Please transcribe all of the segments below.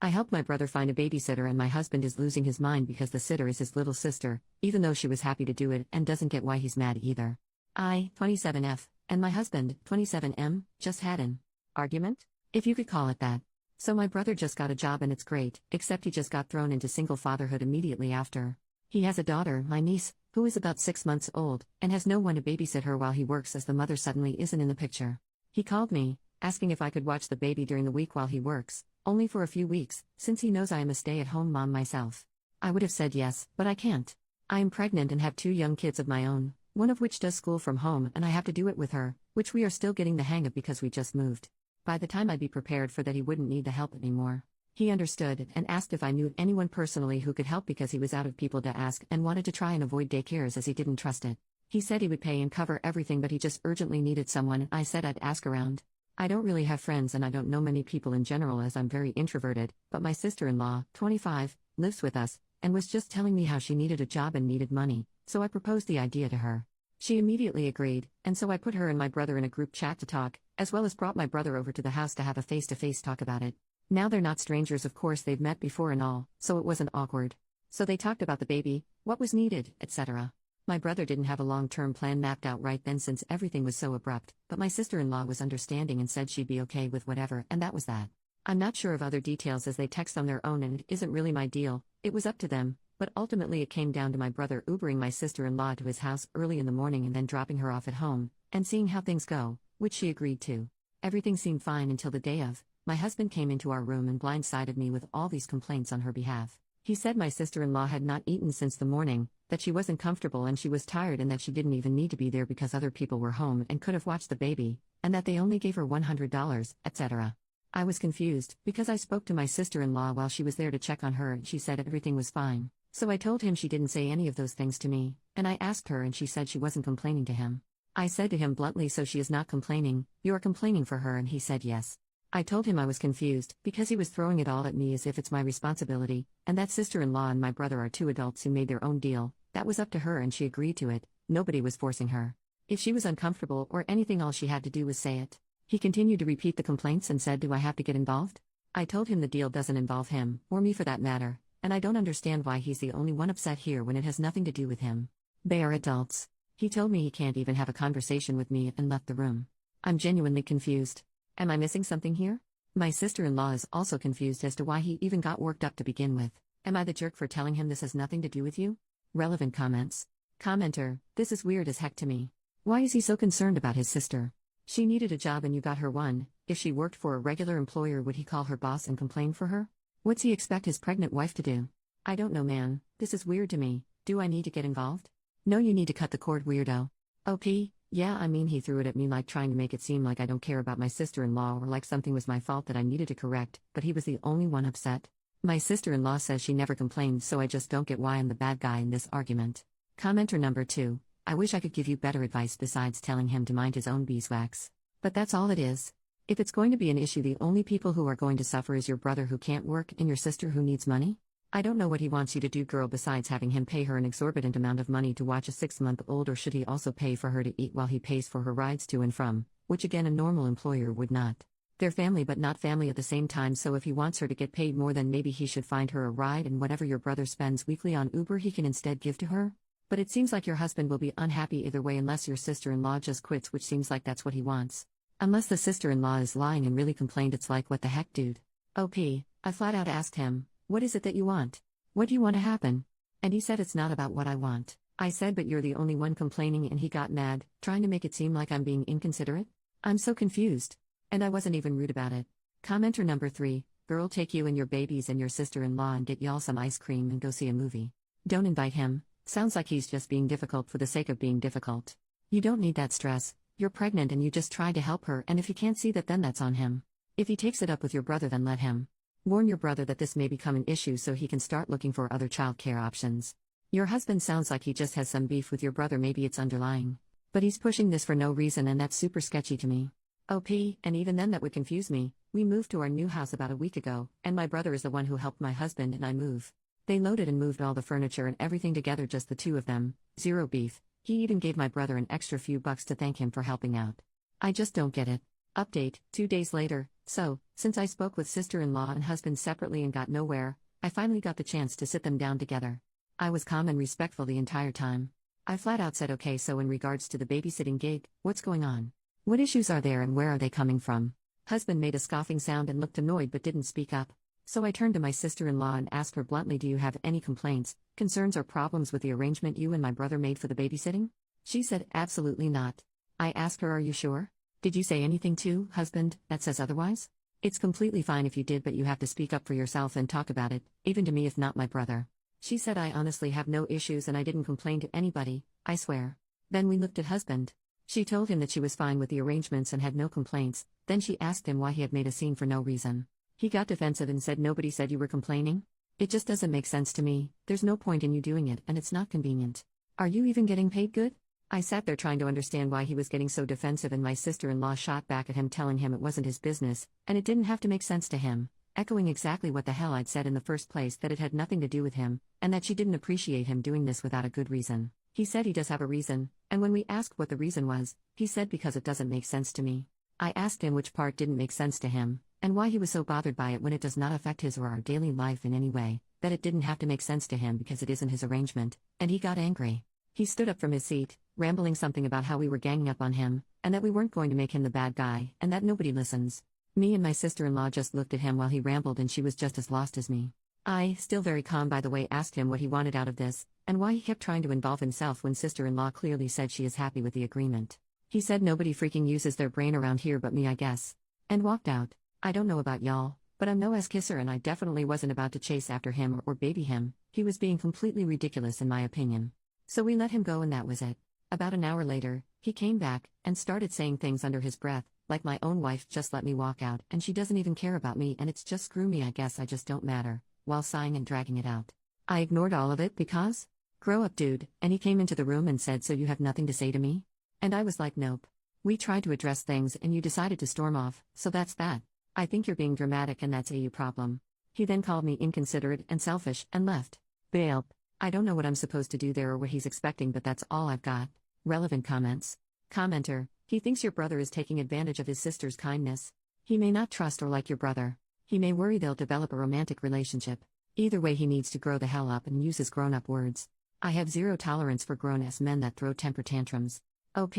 I helped my brother find a babysitter and my husband is losing his mind because the sitter is his little sister, even though she was happy to do it and doesn't get why he's mad either. I, 27F, and my husband, 27M, just had an argument? If you could call it that. So my brother just got a job and it's great, except he just got thrown into single fatherhood immediately after. He has a daughter, my niece, who is about 6 months old, and has no one to babysit her while he works as the mother suddenly isn't in the picture. He called me, asking if I could watch the baby during the week while he works, only for a few weeks, since he knows I am a stay-at-home mom myself. I would have said yes, but I can't. I am pregnant and have 2 young kids of my own, one of which does school from home and I have to do it with her, which we are still getting the hang of because we just moved. By the time I'd be prepared for that he wouldn't need the help anymore. He understood and asked if I knew anyone personally who could help because he was out of people to ask and wanted to try and avoid daycares as he didn't trust it. He said he would pay and cover everything but he just urgently needed someone and I said I'd ask around. I don't really have friends and I don't know many people in general as I'm very introverted, but my sister-in-law, 25, lives with us, and was just telling me how she needed a job and needed money, so I proposed the idea to her. She immediately agreed, and so I put her and my brother in a group chat to talk, as well as brought my brother over to the house to have a face-to-face talk about it. Now they're not strangers, of course they've met before and all, so it wasn't awkward. So they talked about the baby, what was needed, etc. My brother didn't have a long-term plan mapped out right then since everything was so abrupt, but my sister-in-law was understanding and said she'd be okay with whatever, and that was that. I'm not sure of other details as they text on their own and it isn't really my deal, it was up to them, but ultimately it came down to my brother Ubering my sister-in-law to his house early in the morning and then dropping her off at home, and seeing how things go, which she agreed to. Everything seemed fine until the day of. My husband came into our room and blindsided me with all these complaints on her behalf. He said my sister-in-law had not eaten since the morning, that she wasn't comfortable and she was tired and that she didn't even need to be there because other people were home and could have watched the baby, and that they only gave her $100, etc. I was confused, because I spoke to my sister-in-law while she was there to check on her and she said everything was fine. So I told him she didn't say any of those things to me, and I asked her and she said she wasn't complaining to him. I said to him bluntly, so she is not complaining, you are complaining for her, and he said yes. I told him I was confused, because he was throwing it all at me as if it's my responsibility, and that sister-in-law and my brother are 2 adults who made their own deal, that was up to her and she agreed to it, nobody was forcing her. If she was uncomfortable or anything, all she had to do was say it. He continued to repeat the complaints and said, do I have to get involved? I told him the deal doesn't involve him, or me for that matter, and I don't understand why he's the only one upset here when it has nothing to do with him. They are adults. He told me he can't even have a conversation with me and left the room. I'm genuinely confused. Am I missing something here? My sister-in-law is also confused as to why he even got worked up to begin with. Am I the jerk for telling him this has nothing to do with you? Relevant comments. Commenter, this is weird as heck to me. Why is he so concerned about his sister? She needed a job and you got her one. If she worked for a regular employer, would he call her boss and complain for her? What's he expect his pregnant wife to do? I don't know, man. This is weird to me. Do I need to get involved? No, you need to cut the cord, weirdo. OP, yeah, I mean he threw it at me like trying to make it seem like I don't care about my sister-in-law or like something was my fault that I needed to correct, but he was the only one upset. My sister-in-law says she never complained, so I just don't get why I'm the bad guy in this argument. Commenter number 2, I wish I could give you better advice besides telling him to mind his own beeswax. But that's all it is. If it's going to be an issue, the only people who are going to suffer is your brother who can't work and your sister who needs money? I don't know what he wants you to do, girl, besides having him pay her an exorbitant amount of money to watch a 6-month-old, or should he also pay for her to eat while he pays for her rides to and from, which again a normal employer would not. They're family but not family at the same time, so if he wants her to get paid more, then maybe he should find her a ride, and whatever your brother spends weekly on Uber he can instead give to her? But it seems like your husband will be unhappy either way unless your sister-in-law just quits, which seems like that's what he wants. Unless the sister-in-law is lying and really complained, it's like, what the heck, dude? OP, I flat out asked him, what is it that you want? What do you want to happen? And he said it's not about what I want. I said, but you're the only one complaining, and he got mad, trying to make it seem like I'm being inconsiderate? I'm so confused. And I wasn't even rude about it. Commenter number 3, girl, take you and your babies and your sister-in-law and get y'all some ice cream and go see a movie. Don't invite him. Sounds like he's just being difficult for the sake of being difficult. You don't need that stress. You're pregnant and you just tried to help her, and if he can't see that, then that's on him. If he takes it up with your brother, then let him. Warn your brother that this may become an issue so he can start looking for other childcare options. Your husband sounds like he just has some beef with your brother, maybe it's underlying. But he's pushing this for no reason, and that's super sketchy to me. OP, and even then that would confuse me. We moved to our new house about a week ago, and my brother is the one who helped my husband and I move. They loaded and moved all the furniture and everything together, just the 2 of them, zero beef. He even gave my brother an extra few bucks to thank him for helping out. I just don't get it. Update, 2 days later, So, since I spoke with sister-in-law and husband separately and got nowhere, I finally got the chance to sit them down together. I was calm and respectful the entire time. I flat out said, okay, so in regards to the babysitting gig, what's going on? What issues are there and where are they coming from? Husband made a scoffing sound and looked annoyed but didn't speak up. So I turned to my sister-in-law and asked her bluntly, do you have any complaints, concerns or problems with the arrangement you and my brother made for the babysitting? She said, absolutely not. I asked her, are you sure? Did you say anything to, husband, that says otherwise? It's completely fine if you did, but you have to speak up for yourself and talk about it, even to me if not my brother. She said, I honestly have no issues and I didn't complain to anybody, I swear. Then we looked at husband. She told him that she was fine with the arrangements and had no complaints, then she asked him why he had made a scene for no reason. He got defensive and said, nobody said you were complaining? It just doesn't make sense to me, there's no point in you doing it and it's not convenient. Are you even getting paid good? I sat there trying to understand why he was getting so defensive, and my sister-in-law shot back at him telling him it wasn't his business, and it didn't have to make sense to him, echoing exactly what the hell I'd said in the first place, that it had nothing to do with him, and that she didn't appreciate him doing this without a good reason. He said he does have a reason, and when we asked what the reason was, he said because it doesn't make sense to me. I asked him which part didn't make sense to him, and why he was so bothered by it when it does not affect his or our daily life in any way, that it didn't have to make sense to him because it isn't his arrangement, and he got angry. He stood up from his seat, rambling something about how we were ganging up on him, and that we weren't going to make him the bad guy, and that nobody listens. Me and my sister-in-law just looked at him while he rambled, and she was just as lost as me. I, still very calm by the way, asked him what he wanted out of this, and why he kept trying to involve himself when sister-in-law clearly said she is happy with the agreement. He said nobody freaking uses their brain around here but me, I guess. And walked out. I don't know about y'all, but I'm no ass kisser and I definitely wasn't about to chase after him or baby him. He was being completely ridiculous in my opinion. So we let him go and that was it. About an hour later, he came back, and started saying things under his breath, like my own wife just let me walk out and she doesn't even care about me and it's just screw me, I guess I just don't matter, while sighing and dragging it out. I ignored all of it because? Grow up, dude, and he came into the room and said, so you have nothing to say to me? And I was like, nope. We tried to address things and you decided to storm off, so that's that. I think you're being dramatic and that's a you problem. He then called me inconsiderate and selfish and left. Bail. I don't know what I'm supposed to do there or what he's expecting, but that's all I've got. Relevant comments. Commenter, he thinks your brother is taking advantage of his sister's kindness. He may not trust or like your brother. He may worry they'll develop a romantic relationship. Either way, he needs to grow the hell up and use his grown-up words. I have zero tolerance for grown-ass men that throw temper tantrums. OP,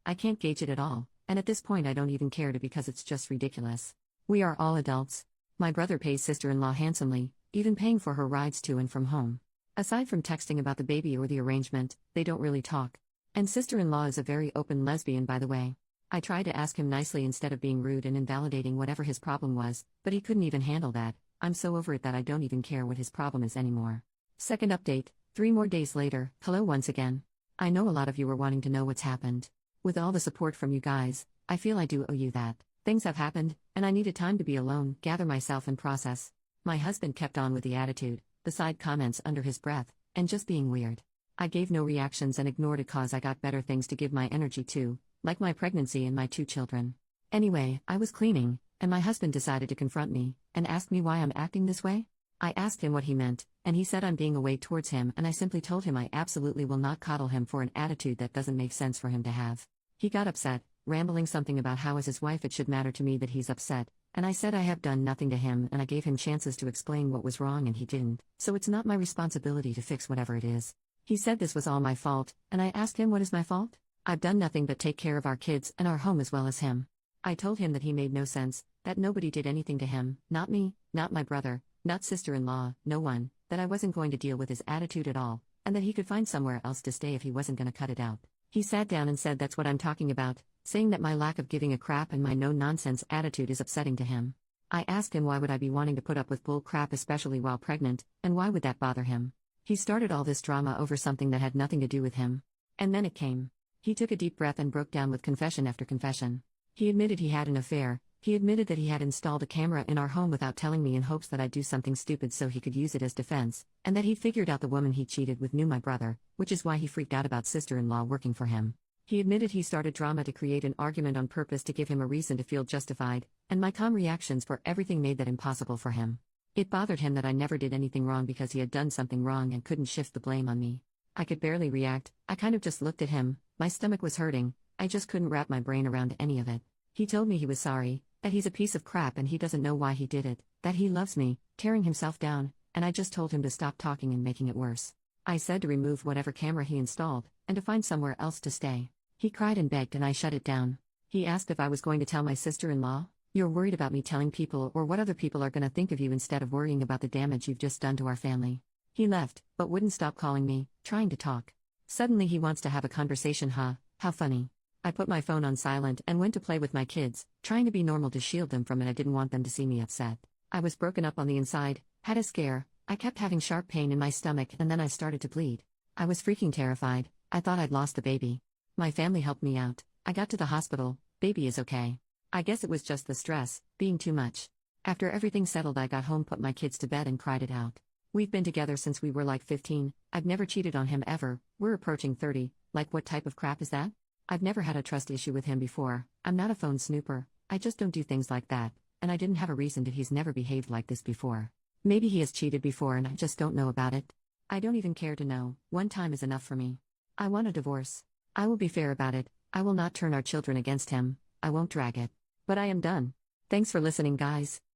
I can't gauge it at all, and at this point I don't even care to because it's just ridiculous. We are all adults. My brother pays sister-in-law handsomely, even paying for her rides to and from home. Aside from texting about the baby or the arrangement, they don't really talk. And sister-in-law is a very open lesbian, by the way. I tried to ask him nicely instead of being rude and invalidating whatever his problem was, but he couldn't even handle that. I'm so over it that I don't even care what his problem is anymore. Second update, 3 more days later, hello once again. I know a lot of you were wanting to know what's happened. With all the support from you guys, I feel I do owe you that. Things have happened, and I needed time to be alone, gather myself and process. My husband kept on with the attitude, the side comments under his breath, and just being weird. I gave no reactions and ignored it cause I got better things to give my energy to, like my pregnancy and my 2 children. Anyway, I was cleaning, and my husband decided to confront me, and ask me why I'm acting this way. I asked him what he meant, and he said I'm being a way towards him, and I simply told him I absolutely will not coddle him for an attitude that doesn't make sense for him to have. He got upset, rambling something about how as his wife it should matter to me that he's upset, and I said I have done nothing to him and I gave him chances to explain what was wrong and he didn't, so it's not my responsibility to fix whatever it is. He said this was all my fault, and I asked him what is my fault? I've done nothing but take care of our kids and our home as well as him. I told him that he made no sense, that nobody did anything to him, not me, not my brother, not sister-in-law, no one, that I wasn't going to deal with his attitude at all, and that he could find somewhere else to stay if he wasn't going to cut it out. He sat down and said that's what I'm talking about, saying that my lack of giving a crap and my no-nonsense attitude is upsetting to him. I asked him why would I be wanting to put up with bull crap especially while pregnant, and why would that bother him? He started all this drama over something that had nothing to do with him. And then it came. He took a deep breath and broke down with confession after confession. He admitted he had an affair. He admitted that he had installed a camera in our home without telling me in hopes that I'd do something stupid so he could use it as defense, and that he figured out the woman he cheated with knew my brother, which is why he freaked out about sister-in-law working for him. He admitted he started drama to create an argument on purpose to give him a reason to feel justified, and my calm reactions for everything made that impossible for him. It bothered him that I never did anything wrong because he had done something wrong and couldn't shift the blame on me. I could barely react, I kind of just looked at him, my stomach was hurting, I just couldn't wrap my brain around any of it. He told me he was sorry, That he's a piece of crap and he doesn't know why he did it, that he loves me, tearing himself down, and I just told him to stop talking and making it worse. I said to remove whatever camera he installed, and to find somewhere else to stay. He cried and begged and I shut it down. He asked if I was going to tell my sister-in-law. You're worried about me telling people or what other people are going to think of you instead of worrying about the damage you've just done to our family. He left, but wouldn't stop calling me, trying to talk. Suddenly he wants to have a conversation, huh? How funny. I put my phone on silent and went to play with my kids, trying to be normal to shield them from it. I didn't want them to see me upset. I was broken up on the inside, had a scare, I kept having sharp pain in my stomach and then I started to bleed. I was freaking terrified, I thought I'd lost the baby. My family helped me out, I got to the hospital, baby is okay. I guess it was just the stress, being too much. After everything settled I got home, put my kids to bed and cried it out. We've been together since we were like 15, I've never cheated on him ever, we're approaching 30, like what type of crap is that? I've never had a trust issue with him before, I'm not a phone snooper, I just don't do things like that, and I didn't have a reason to. He's never behaved like this before. Maybe he has cheated before and I just don't know about it. I don't even care to know, one time is enough for me. I want a divorce. I will be fair about it, I will not turn our children against him, I won't drag it. But I am done. Thanks for listening, guys.